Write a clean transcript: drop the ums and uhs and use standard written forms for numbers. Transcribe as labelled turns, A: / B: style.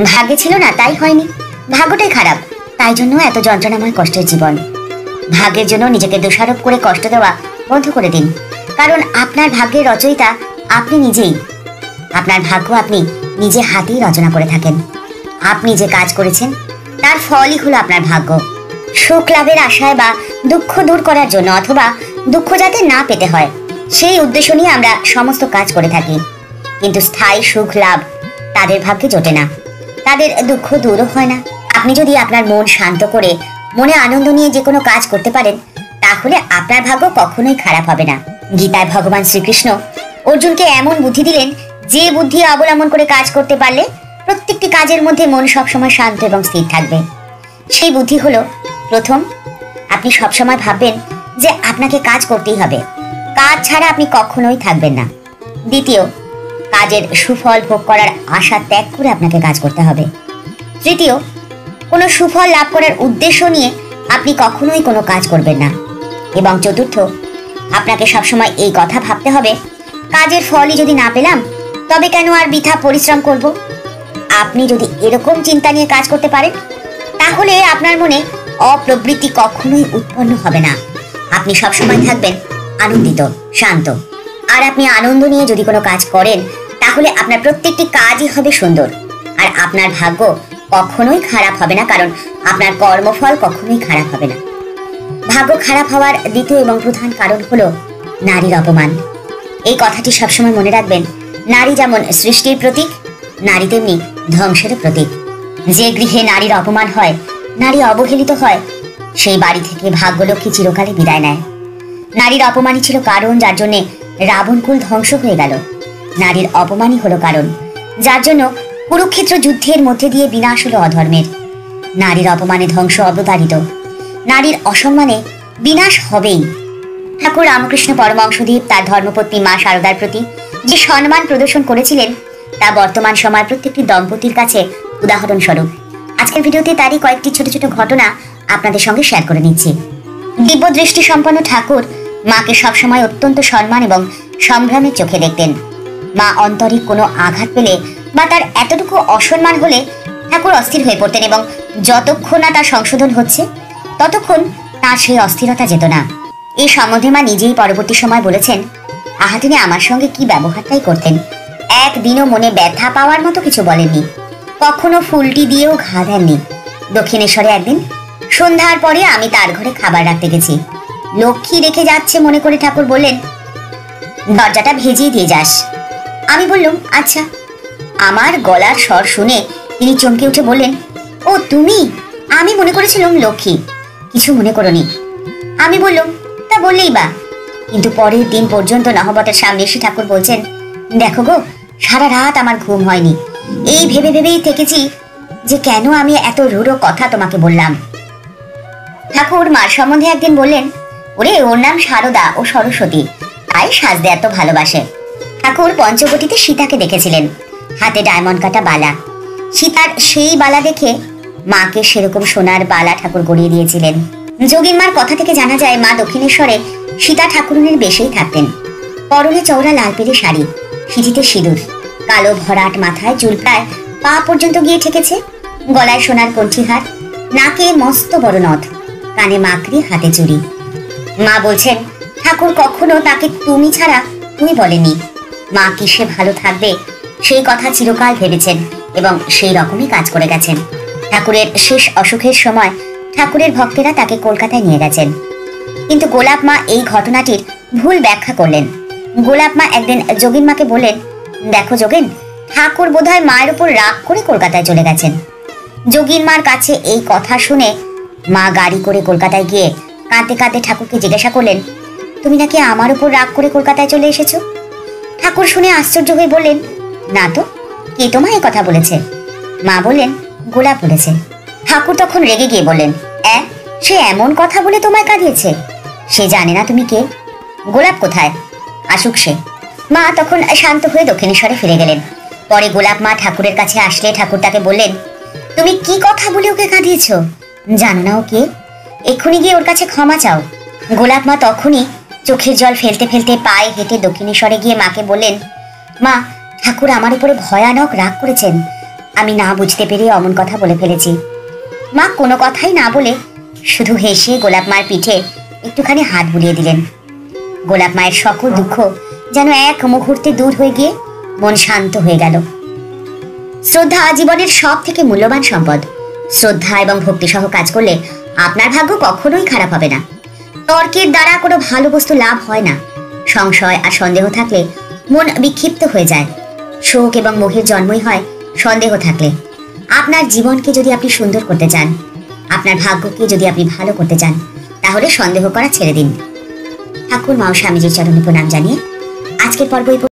A: ভাগ্যে ছিল না তাই হয়নি, ভাগ্যটাই খারাপ, তাই জন্য এত যন্ত্রণাময় কষ্টের জীবন। ভাগ্যের জন্য নিজেকে দোষারোপ করে কষ্ট দেওয়া বন্ধ করে দিন, কারণ আপনার ভাগ্যের রচয়িতা আপনি নিজেই। আপনার ভাগ্য আপনি নিজে হাতেই রচনা করে থাকেন। আপনি যে কাজ করেছেন তার ফলই হলো আপনার ভাগ্য। সুখ লাভের আশায় বা দুঃখ দূর করার জন্য, অথবা দুঃখ যাতে না পেতে হয় সেই উদ্দেশ্য নিয়ে আমরা সমস্ত কাজ করে থাকি, কিন্তু স্থায়ী সুখ লাভ তাদের ভাগ্যে জোটে না, তাদের দুঃখ দূরও হয় না। আপনি যদি আপনার মন শান্ত করে মনে আনন্দ নিয়ে যে কোনো কাজ করতে পারেন, তাহলে আপনার ভাগ্য কখনোই খারাপ হবে না। গীতায় ভগবান শ্রীকৃষ্ণ অর্জুনকে এমন বুদ্ধি দিলেন, যে বুদ্ধি অবলম্বন করে কাজ করতে পারলে প্রত্যেকটি কাজের মধ্যে মন সবসময় শান্ত এবং স্থির থাকবে। সেই বুদ্ধি হলো, প্রথম, আপনি সবসময় ভাববেন যে আপনাকে কাজ করতেই হবে, কাজ ছাড়া আপনি কখনোই থাকবেন না। দ্বিতীয়, কাজের সুফল ভোগ করার আশা ত্যাগ করে আপনাকে কাজ করতে হবে। তৃতীয়, কোনো সুফল লাভ করার উদ্দেশ্য নিয়ে আপনি কখনোই কোনো কাজ করবেন না। এবং চতুর্থ, আপনাকে সবসময় এই কথা ভাবতে হবে, কাজের ফলই যদি না পেলাম তবে কেন আর বৃথা পরিশ্রম করব। আপনি যদি এরকম চিন্তা নিয়ে কাজ করতে পারেন, তাহলে আপনার মনে অপ্রবৃত্তি কখনোই উৎপন্ন হবে না। আপনি সবসময় থাকবেন আনন্দিত, শান্ত। আর আপনি আনন্দ নিয়ে যদি কোনো কাজ করেন, তাহলে আপনার প্রত্যেকটি কাজই হবে সুন্দর। আর আপনার ভাগ্য কখনোই খারাপ হবে না, কারণ আপনার কর্মফল কখনোই খারাপ হবে না। ভাগ্য খারাপ হওয়ার দ্বিতীয় এবং প্রধান কারণ হলো নারীর অপমান। এই কথাটি সবসময় মনে রাখবেন, নারী যেমন সৃষ্টির প্রতীক, নারী তেমনি ধ্বংসের প্রতীক। যে গৃহে নারীর অপমান হয়, নারী অবহেলিত হয়, সেই বাড়ি থেকে ভাগ্যলক্ষ্মী চিরকালে বিদায় নেয়। নারীর অপমানই ছিল কারণ যার জন্য রাবণকুল ধ্বংস হয়ে গেল। নারীর অপমানই হলো কারণ যার জন্য কুরুক্ষেত্র যুদ্ধের মধ্যে দিয়ে বিনাশ হলো অধর্মের। নারীর অপমানে ধ্বংস অবতারিত, নারীর অসম্মানে বিনাশ হবেই। ঠাকুর রামকৃষ্ণ পরমহংসদেব তার ধর্মপত্নী মা শারদার প্রতি যে সম্মান প্রদর্শন করেছিলেন, তা বর্তমান সময়ের প্রত্যেকটি দম্পতির কাছে উদাহরণস্বরূপ। আজকের ভিডিওতে তারই কয়েকটি ছোট ছোট ঘটনা আপনাদের সঙ্গে শেয়ার করে নিচ্ছি। দিব্য দৃষ্টি সম্পন্ন ঠাকুর মাকে সবসময় অত্যন্ত সম্মান এবং সম্ভ্রমের চোখে দেখতেন। মা অন্তরে কোনো আঘাত পেলে বা তার এতটুকু অসম্মান হলে ঠাকুর অস্থির হয়ে পড়তেন, এবং যতক্ষণ না তার সংশোধন হচ্ছে ততক্ষণ তার সেই অস্থিরতা যেত না। এই সম্বন্ধে মা নিজেই পরবর্তী সময় বলেছেন, আহা তিনি আমার সঙ্গে কি ব্যবহারটাই করতেন, একদিনও মনে ব্যথা পাওয়ার মতো কিছু বলেননি, কখনো ফুলটি দিয়েও ঘা দেননি। দক্ষিণেশ্বরে একদিন সন্ধ্যার পরে আমি তার ঘরে খাবার রাখতে গেছি। লক্ষ্মী রেখে যাচ্ছে মনে করে ঠাকুর বললেন, দরজাটা ভেজিয়ে দিয়ে যাস। আমি বললাম আচ্ছা। আমার গলার স্বর শুনে তিনি চমকে উঠে বললেন, ও তুমি? আমি মনে করেছিলাম লক্ষ্মী। কিছু মনে করনি। আমি বললাম, তা বললেই বা। কিন্তু পরের দিন পর্যন্ত নহবতের সামনে এসে ঠাকুর বলছেন, দেখো গো, সারা রাত আমার ঘুম হয়নি, এই ভেবে ভেবেই থেকেছি যে কেন আমি এত রূঢ় কথা তোমাকে বললাম। ঠাকুর মার সম্বন্ধে একদিন বললেন, ওরে ওর নাম সারদা ও সরস্বতী, তাই সাজতে এত ভালোবাসে। ঠাকুর পঞ্চবটিতে সীতাকে দেখেছিলেন, হাতে ডায়মন্ড কাটা বালা। সীতার সেই বালা দেখে মাকে সেরকম সোনার বালা ঠাকুর গড়িয়ে দিয়েছিলেন। যোগীন মার কথা থেকে জানা যায়, মা দক্ষিণেশ্বরে সীতা ঠাকুরনের বেশেই থাকতেন। পরনে চওড়া লাল পেরে শাড়ি, সিঁথিতে সিঁদুর, কালো ভরাট মাথায় চুল প্রায় পা পর্যন্ত গিয়ে ঠেকেছে, গলায় সোনার কণ্ঠিহার, নাকে মস্ত বড় নথ, কানে মাকড়ি, হাতে চুড়ি। মা বলছেন, ঠাকুর কখনো তাকে তুমি ছাড়া তুমি বলেনি। মা কিসে ভালো থাকবে সেই কথা চিরকাল ভেবেছেন এবং সেই রকমই কাজ করে গেছেন। ঠাকুরের শেষ অসুখের সময় ঠাকুরের ভক্তেরা তাকে কলকাতায় নিয়ে গেছেন, কিন্তু গোলাপ মা এই ঘটনাটির ভুল ব্যাখ্যা করলেন। গোলাপ মা একদিন যোগীন মাকে বললেন, দেখো যোগীন, ঠাকুর বোধহয় মায়ের উপর রাগ করে কলকাতায় চলে গেছেন। যোগীন মার কাছে এই কথা শুনে মা গাড়ি করে কলকাতায় গিয়ে কাঁদতে কাঁদতে ঠাকুরকে জিজ্ঞাসা করলেন, তুমি নাকি আমার উপর রাগ করে কলকাতায় চলে এসেছো? ঠাকুর শুনে আশ্চর্য হয়ে বললেন, না তো, কে তোমায় এই কথা বলেছে? মা বললেন, গোলাপ বলেছে। ঠাকুর তখন রেগে গিয়ে বললেন, সে এমন কথা বলে তোমায় কাঁদিয়েছে? সে জানে না তুমি কে? গোলাপ কোথায়? আসুক সে। মা তখন শান্ত হয়ে দক্ষিণেশ্বরে ফিরে গেলেন। পরে গোলাপ মা ঠাকুরের কাছে আসলে ঠাকুর তাকে বললেন, তুমি কি কথা বলে ওকে কাঁদিয়েছ? জানো না ও কে? এক্ষুনি গিয়ে ওর কাছে ক্ষমা চাও। গোলাপ মা তখনই চোখের জল ফেলতে ফেলতে পায়ে হেঁটে দক্ষিণেশ্বরে গিয়ে মাকে বললেন, মা, ঠাকুর আমার উপরে ভয়ানক রাগ করেছেন, আমি না বুঝতে পেরে অমন কথা বলে ফেলেছি। মা কোনো কথাই না বলে শুধু হেসে গোলাপ মায়ের পিঠে একটুখানি হাত বুলিয়ে দিলেন। গোলাপ মায়ের সকল দুঃখ যেন এক মুহূর্তে দূর হয়ে গিয়ে মন শান্ত হয়ে গেল। শ্রদ্ধা জীবনের সব থেকে মূল্যবান সম্পদ। শ্রদ্ধা এবং ভক্তি সহ কাজ করলে আপনার ভাগ্য কখনোই খারাপ হবে না। তর্কের দ্বারা কোনো ভালো বস্তু লাভ হয় না। সংশয় আর সন্দেহ থাকলে মন বিক্ষিপ্ত হয়ে যায়। শোক এবং মোহের জন্মই হয় সন্দেহ থাকলে। আপনার জীবনকে যদি আপনি সুন্দর করতে চান, আপনার ভাগ্যকে যদি আপনি ভালো করতে চান, তাহলে সন্দেহ করা ছেড়ে দিন। ঠাকুর মা ও স্বামীজির চরণে প্রণাম জানিয়ে আজকের পর্ব